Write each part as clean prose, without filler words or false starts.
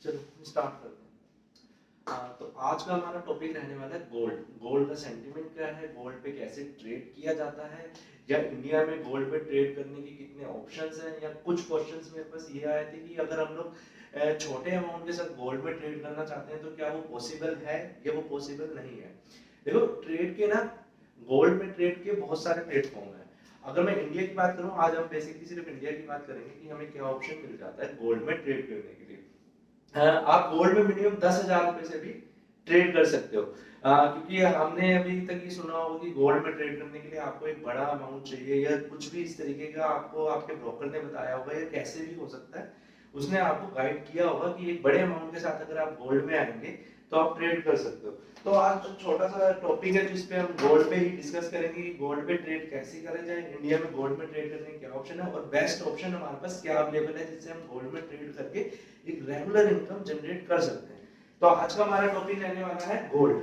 चलो स्टार्ट करते हैं। तो आज का हमारा टॉपिक रहने वाला है गोल्ड। गोल्ड का सेंटीमेंट क्या है, गोल्ड पे कैसे ट्रेड किया जाता है, या इंडिया में गोल्ड पे ट्रेड करने के कितने ऑप्शंस हैं, या कुछ क्वेश्चंस मेरे पास ये आए थे कि अगर हम लोग छोटे अमाउंट के साथ गोल्ड में ट्रेड करना चाहते हैं तो क्या वो पॉसिबल है या वो पॉसिबल नहीं है। देखो ट्रेड के ना, गोल्ड में ट्रेड के बहुत सारे प्लेटफॉर्म है। अगर मैं इंडिया की बात करूं, आज हम बेसिकली सिर्फ इंडिया की बात करेंगे कि हमें क्या ऑप्शन मिल जाता है गोल्ड में ट्रेड करने के लिए। आप गोल्ड में मिनिमम 10,000 रुपए से भी ट्रेड कर सकते हो। क्योंकि हमने अभी तक ये सुना होगा कि गोल्ड में ट्रेड करने के लिए आपको एक बड़ा अमाउंट चाहिए या कुछ भी इस तरीके का आपको आपके ब्रोकर ने बताया होगा, या कैसे भी हो सकता है उसने आपको गाइड किया होगा कि एक बड़े अमाउंट के साथ अगर आप गोल्ड में आएंगे तो आप ट्रेड कर सकते हो। तो आज छोटा सा टॉपिक है जिसपे हम गोल्ड पे ही डिस्कस करेंगे कि गोल्ड पे ट्रेड कैसे करें जाए, इंडिया में गोल्ड में ट्रेड करने के क्या ऑप्शन है और बेस्ट ऑप्शन हमारे पास क्या अवेलेबल है जिससे हम गोल्ड में ट्रेड करके एक रेगुलर इनकम जनरेट कर सकते हैं। तो आज का हमारा टॉपिक रहने वाला है गोल्ड।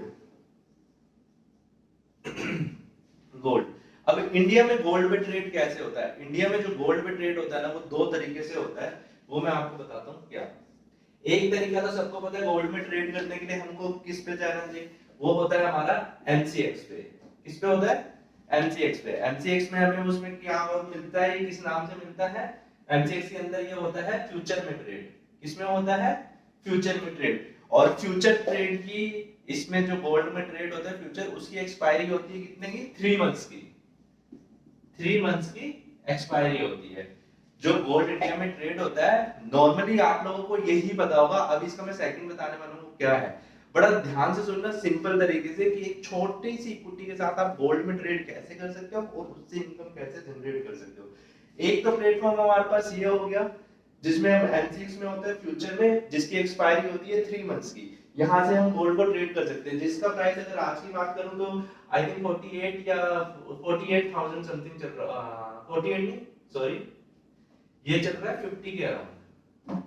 गोल्ड। अब इंडिया में गोल्ड पे ट्रेड कैसे होता है? इंडिया में जो गोल्ड पे ट्रेड होता है ना, वो दो तरीके से होता है, वो मैं आपको बताता हूँ क्या। एक तरीका तो सबको पता है, गोल्ड में ट्रेड करने के लिए हमको किस पे जाना चाहिए, वो होता है हमारा एमसीएक्स पे। किस पे होता है? एमसीएक्स पे। एमसीएक्स में हमें उसमें क्या मिलता है, किस नाम से मिलता है? एमसीएक्स के अंदर ये होता है फ्यूचर में ट्रेड। किसमें होता है? फ्यूचर में ट्रेड। और फ्यूचर ट्रेड की, इसमें जो गोल्ड में ट्रेड होता है फ्यूचर, उसकी एक्सपायरी होती है कितने की? 3 मंथ्स की। 3 मंथ्स की एक्सपायरी होती है। जो गोल्ड इंडिया में ट्रेड होता है, नॉर्मली आप लोगों को यही पता होगा, अब इसका मैं सेकंड बताने वाला हूँ क्या है। बड़ा ध्यान से सुनना, सिंपल तरीके से, कि एक छोटी सी इक्विटी के साथ आप गोल्ड में ट्रेड कैसे कर सकते हो और उससे इनकम कैसे जनरेट कर सकते हो। एक तो प्लेटफॉर्म हमारे पास ये हो गया जिसमें हम एमसीएक्स में होता है फ्यूचर में, जिसकी एक्सपायरी होती है 3 मंथ्स की। यहां से हम गोल्ड को ट्रेड कर सकते हैं, जिसका प्राइस अगर आज की बात करूं तो आई थिंक 48 या 48,000 समथिंग चल रहा, 48 नहीं, सॉरी, ये चल रहा है 50 के अराउंड,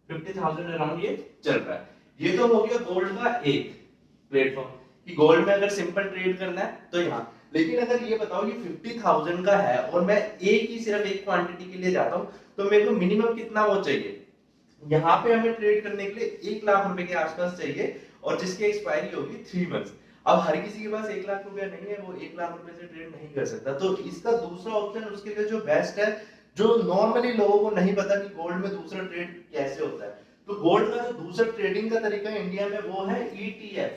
50,000 अराउंड ये चल रहा है। ये तो हो गया गोल्ड का एक प्लेटफॉर्म कि गोल्ड में अगर सिंपल ट्रेड करना है तो यहाँ। लेकिन अगर ये बताओ ये 50,000 का है और मैं एक ही सिर्फ एक क्वांटिटी के लिए जाता हूँ, तो मेरे को मिनिमम कितना वो चाहिए? यहाँ पे हमें ट्रेड करने के लिए 1 लाख रुपए के आसपास चाहिए, और जिसकी एक्सपायरी होगी 3 मंथ्स। अब हर किसी के पास 1 लाख रुपया नहीं है, वो 1 लाख रुपए से ट्रेड नहीं कर सकता। तो इसका दूसरा ऑप्शन उसके लिए जो बेस्ट है, जो नॉर्मली लोगों को नहीं पता कि गोल्ड में दूसरा ट्रेड कैसे होता है, तो गोल्ड का जो दूसरा ट्रेडिंग का तरीका इंडिया में वो है ETF.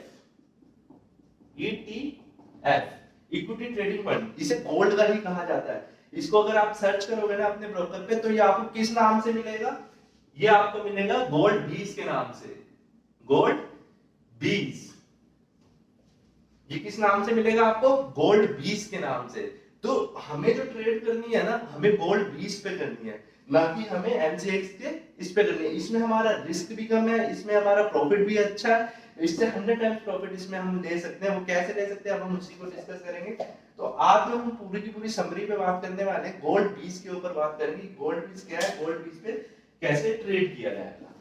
ETF, equity trading fund, इसे गोल्ड का ही कहा जाता है। इसको अगर आप सर्च करोगे ना अपने ब्रोकर पे, तो ये आपको किस नाम से मिलेगा? ये आपको मिलेगा गोल्ड बीज के नाम से। गोल्ड बीज, ये किस नाम से मिलेगा आपको? गोल्ड बीज के नाम से। तो हमें जो ट्रेड करनी है ना, हमें गोल्ड बीज पे करनी है, ना कि हमें एमसीएक्स के इस पे करनी है। इसमें हमारा रिस्क भी कम है, इसमें हमारा प्रॉफिट भी अच्छा है, इससे 100 टाइम्स प्रॉफिट इसमें हम ले सकते हैं। वो कैसे ले सकते हैं अब हम उसी को डिस्कस करेंगे। तो आज जो हम पूरी की पूरी समरी पे बात करने वाले हैं, गोल्ड बीज के ऊपर बात करेंगे। गोल्ड बीज क्या है, गोल्ड बीज पे कैसे ट्रेड किया जाएगा।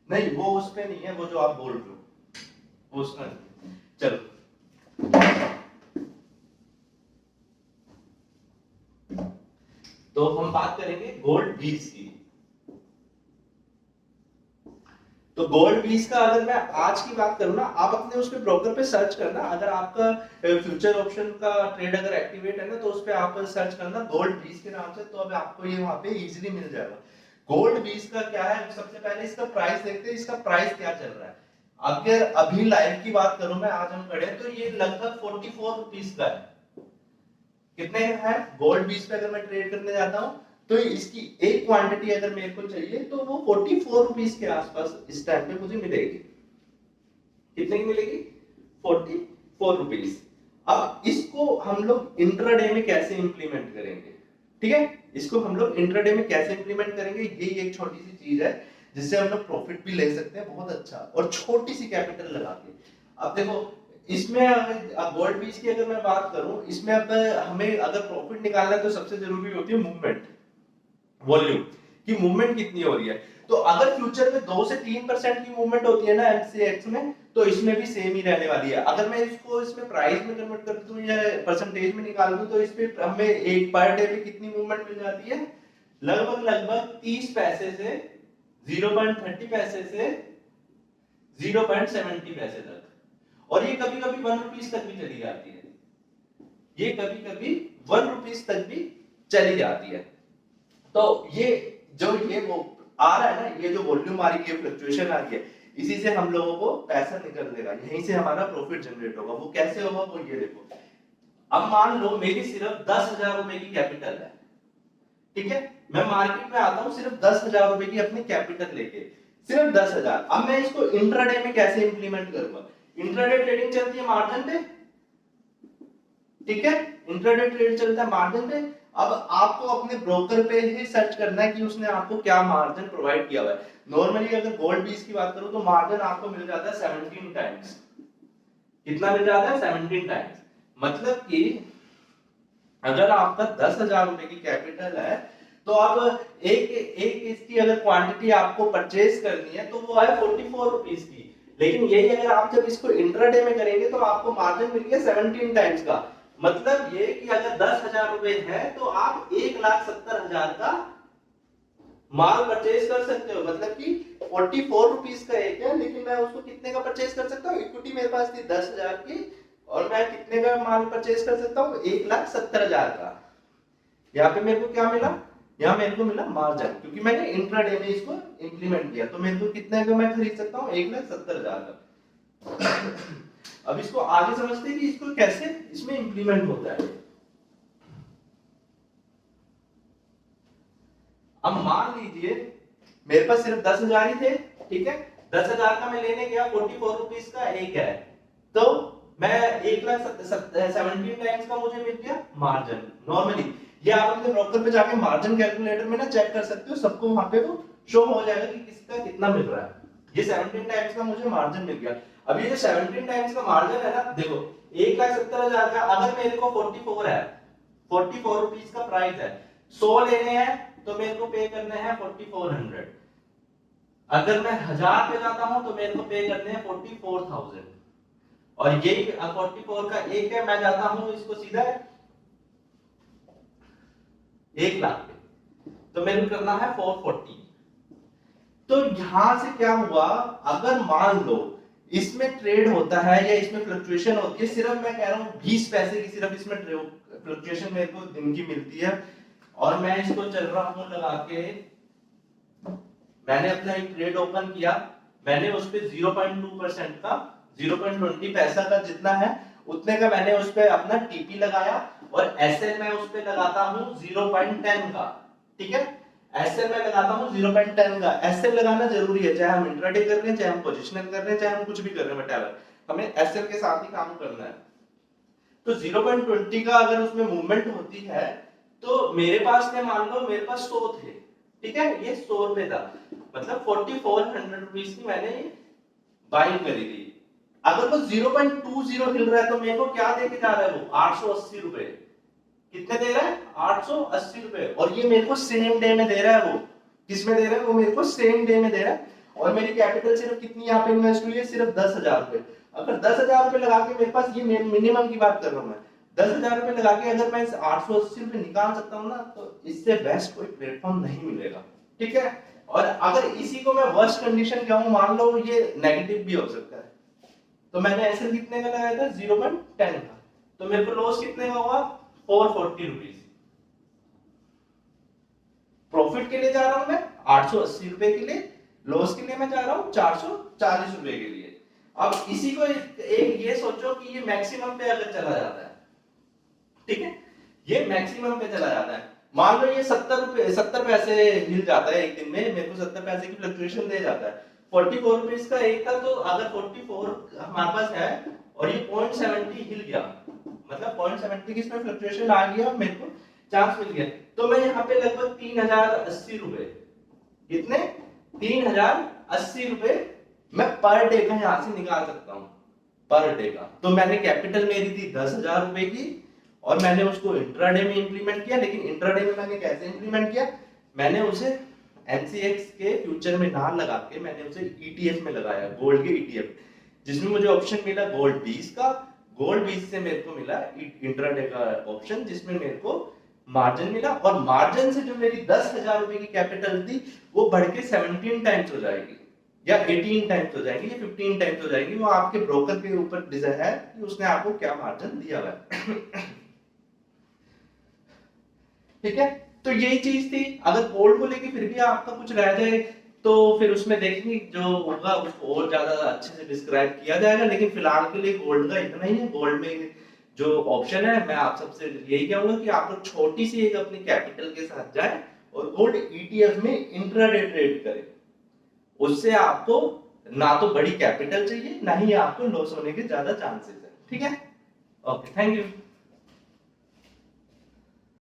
नहीं, वो उस पे नहीं है, वो जो आप बोल रहे हो वो उसका नहीं। चलो, तो हम बात करेंगे गोल्ड बीज की। तो गोल्ड बीज का अगर मैं आज की बात करूं ना, आप अपने उस पे ब्रोकर पे सर्च करना, अगर आपका फ्यूचर ऑप्शन का ट्रेड अगर एक्टिवेट है ना, तो उस पे आप सर्च करना गोल्ड बीज के नाम से, तो अब आपको ये वहां पे इजीली मिल जाएगा। गोल्ड बीज का क्या है, सबसे पहले इसका प्राइस देखते हैं, इसका प्राइस क्या चल रहा है। अगर अभी लाइव की बात करूं मैं, आज हम खड़े हैं, तो ये लगभग 44 रुपीस का है। कितने का है? गोल्ड बीज पे अगर मैं ट्रेड करने जाता हूं, तो इसकी एक क्वांटिटी अगर मेरे को चाहिए तो वो 44 रुपीस के आसपास इस टाइम पे मुझे मिलेगी। कितने की मिलेगी? 44 रुपीस। अब इसको हम लोग इंट्राडे में कैसे इंप्लीमेंट करेंगे? ठीक है, इसको हम लोग इंट्राडे में कैसे इंप्लीमेंट करेंगे, ये एक छोटी सी चीज है जिससे हम लोग प्रॉफिट भी ले सकते हैं बहुत अच्छा, और छोटी सी कैपिटल लगा के। अब देखो, इसमें अगर गोल्ड बीज की अगर मैं बात करूं, इसमें अब हमें अगर प्रॉफिट निकालना है तो सबसे जरूरी होती है मूवमेंट, वॉल्यूम की मूवमेंट कितनी हो रही है। तो अगर फ्यूचर में 2 से 3% की मूवमेंट होती है ना एमसीएक्स में, तो इसमें भी सेम ही रहने वाली है। अगर मैं इसको इसमें प्राइस में कन्वर्ट कर दूं या परसेंटेज में निकाल दूं तो इस पे हमें एक पर डे पे कितनी मूवमेंट मिल जाती है, लगभग लगभग 30 पैसे से 0.30 पैसे से 0.70 पैसे तक, और ये कभी कभी 1 रुपीस तक भी चली जाती है, ये कभी कभी 1 रुपीस तक भी चली जाती है। तो ये जो ये वो आ रहा है ना, ये जो वॉल्यूम आ रही है, फ्लक्चुएशन आ रही है, इसी से हम लोगों को पैसा निकल देगा, यहीं से हमारा प्रॉफिट जनरेट होगा। वो कैसे होगा, वो ये देखो। अब मान लो मेरी सिर्फ 10,000 रुपए की कैपिटल है, ठीक है, मैं मार्केट में आता हूं सिर्फ 10,000 रुपए की अपनी कैपिटल लेके, सिर्फ 10,000। अब मैं इसको इंट्राडे में कैसे इंप्लीमेंट करूंगा, इंट्राडे ट्रेडिंग चलती है मार्जिन पे, ठीक है, इंट्राडे ट्रेड चलता है मार्जिन पे। अब आपको अपने ब्रोकर पे ही सर्च करना है कि उसने आपको क्या मार्जिन प्रोवाइड किया हुआ है। नॉर्मली अगर गोल्ड बीस की बात करूं तो मार्जिन आपको मिल जाता है 17 टाइम्स। कितना मिल जाता है, 17 टाइम्स। मतलब कि अगर आपका 10,000 रुपए की कैपिटल है तो अब एक इसकी अगर क्वांटिटी आपको परचेज करनी है तो वो है 44 रुपीस की, लेकिन यही अगर आप जब इसको इंट्राडे में करेंगे तो आपको मार्जिन मिल गया 17 टाइम्स का। मतलब ये कि अगर 10,000 रुपए है तो आप 1,70,000 का माल परचेज कर सकते हो। मतलब कि 44 रुपीस का एक है, लेकिन मैं उसको कितने का परचेज कर सकता हूँ, इक्विटी मेरे पास थी 10,000 की, और मैं कितने का माल परचेज कर सकता हूँ, 1,70,000 का। यहाँ पे मेरे को क्या मिला, यहाँ मेरे को मिला मार्जिन, क्योंकि मैंने इंट्राडे में इसको इंप्लीमेंट किया। तो मेरे को कितने का मैं खरीद सकता हूँ, 1,70,000 का। अब इसको आगे समझते हैं कि इसको कैसे इसमें इंप्लीमेंट होता है। अब मान लीजिए मेरे पास सिर्फ 10,000 ही थे, ठीक है, 10,000 का मैं लेने गया, 44 रुपीस का एक है, तो मैं 1,70,000 टाइम्स का मुझे मिल गया मार्जिन। नॉर्मली ये आप अपने ब्रोकर पे जाके मार्जिन कैलकुलेटर में ना चेक कर सकते हो, सबको वहां पे वो शो हो जाएगा कि किसका कितना मिल रहा है। ये 17 टाइम्स का मुझे मार्जिन मिल गया। अब ये जो 17 टाइम्स का मार्जिन है ना, देखो 1,70,000 का, अगर मेरे को 44 है, 44 रुपीस का प्राइस है, 100 लेने हैं तो मेरे को पे करने हैं 4400। अगर मैं 1000 पे जाता हूं तो मेरे को पे करने हैं 44,000, और यही 44 का एक है, मैं जाता हूं इसको सीधा 1,00,000 पे, तो मेरे को करना है 440। तो यहां से क्या हुआ, अगर मान लो इसमें ट्रेड होता है या इसमें फ्लक्चुएशन होती है, सिर्फ मैं कह रहा हूं 20 पैसे की सिर्फ इसमें फ्लक्चुएशन मेरे को दिन की मिलती है, और मैं इसको चल रहा हूं लगा के, मैंने अपना एक ट्रेड ओपन किया, मैंने उस पे 0.2% का 0.20 पैसा का जितना है उतने का मैंने उस पे अपना टीपी लगाया, और एसएल मैं उस पे लगाता हूं 0.10 का, ठीक है, एसएल मैं लगाता हूं 0.10 का। एसएल लगाना जरूरी है, चाहे हम इंट्राडे कर रहे हैं, चाहे हम पोजीशनल कर रहे हैं, चाहे हम कुछ भी कर रहे हैं, व्हाटएवर, हमें एसएल के साथ ही काम करना है। तो 0.20 का अगर उसमें मूवमेंट होती है तो मेरे पास में मान लो मेरे पास 100 थे, ठीक है, ये 100 रुपए था, मतलब 4400 रुपीस की मैंने बाइंग करी थी। अगर वो 0.20 हिल रहा है तो मेरे को क्या दे के जा रहा है, वो 880 रुपए। कितने दे रहा है, 880 रुपए, और ये मेरे को सेम डे में दे रहा है। वो किस में दे रहा है, वो मेरे को सेम डे में दे रहा है, और मेरी कैपिटल सिर्फ कितनी यहाँ पे इन्वेस्ट हुई है, सिर्फ 10,000 रुपए। अगर 10,000 रुपए लगा के मेरे पास, ये मिनिमम की बात कर रहा हूं मैं, 10,000 रुपए लगा के अगर मैं 880 रुपए निकाल सकता हूँ ना, तो इससे बेस्ट कोई प्लेटफॉर्म नहीं मिलेगा, ठीक है। और अगर इसी को मैं वर्स्ट कंडीशन कहूँ, मान लो ये नेगेटिव भी हो सकता है, तो मैंने ऐसे कितने का लगाया था, 0.10 का, तो मेरे को लॉस कितने का हुआ, 440 रुपीस। प्रॉफिट के लिए जा रहा हूं मैं 880 रुपए के लिए, लॉस के लिए मैं जा रहा हूं 440 रुपए के लिए। अब इसी को एक ये सोचो कि ये मैक्सिमम पे अगर चला जाता है, ठीक है, ये मैक्सिमम पे चला जाता है, मान लो ये 70 पैसे हिल जाता है एक दिन में, मेरे को 70 पैसे की फ्लक्चुएशन दे जाता है, 44 रुपीस का एक था, तो अगर 44 हमारे पास है और ये 0.70 हिल गया, मतलब 0.70 की इसमें फ्लक्चुएशन आ गया, मेरे को चांस मिल गया, तो मैं यहाँ पे लगभग 3,080 रुपए, कितने, 3,080 रुपए मैं पर डे का यहाँ से निकाल सकता हूँ, पर डे का। तो मैंने कैपिटल मेरी थी 10,000 रुपए की, और मैंने उसको इंट्राडे में इंप्लीमेंट किया। लेकिन इंट्राडे में मैंने कैसे इंप्लीमेंट किया, मैंने उसे एमसीएक्स के फ्यूचर में ना लगा के मैंने उसे ईटीएफ में लगाया, गोल्ड के ईटीएफ। जिसमें मुझे ऑप्शन मिला गोल्ड 20 का, गोल्ड 20 से मेरे को मिला इंट्राडे का ऑप्शन जिसमें मेरे को मार्जिन मिला, और मार्जिन से जो मेरी 10,000 रुपए की कैपिटल थी वो बढ़ के 17 टाइम्स हो जाएगी, या 18 टाइम्स हो जाएगी, या 15 टाइम्स हो जाएगी। वो आपके ब्रोकर के ऊपर डिजाइन है कि उसने आपको क्या मार्जिन दिया हुआ है। ठीक है, तो यही चीज थी। अगर गोल्ड को लेके फिर भी आपका कुछ रह जाए तो फिर उसमें देखेंगे जो होगा उसको और ज्यादा अच्छे से डिस्क्राइब किया जाएगा, लेकिन फिलहाल के लिए गोल्ड का इतना ही है। गोल्ड में जो ऑप्शन है, मैं आप सबसे यही कहूंगा कि आप लोग छोटी सी एक अपनी कैपिटल के साथ जाए और गोल्ड ईटीएफ में इंट्राडे ट्रेड करें। उससे आपको ना तो बड़ी कैपिटल चाहिए, ना ही आपको लॉस होने के ज्यादा चांसेस है। ठीक है, ओके, थैंक यू।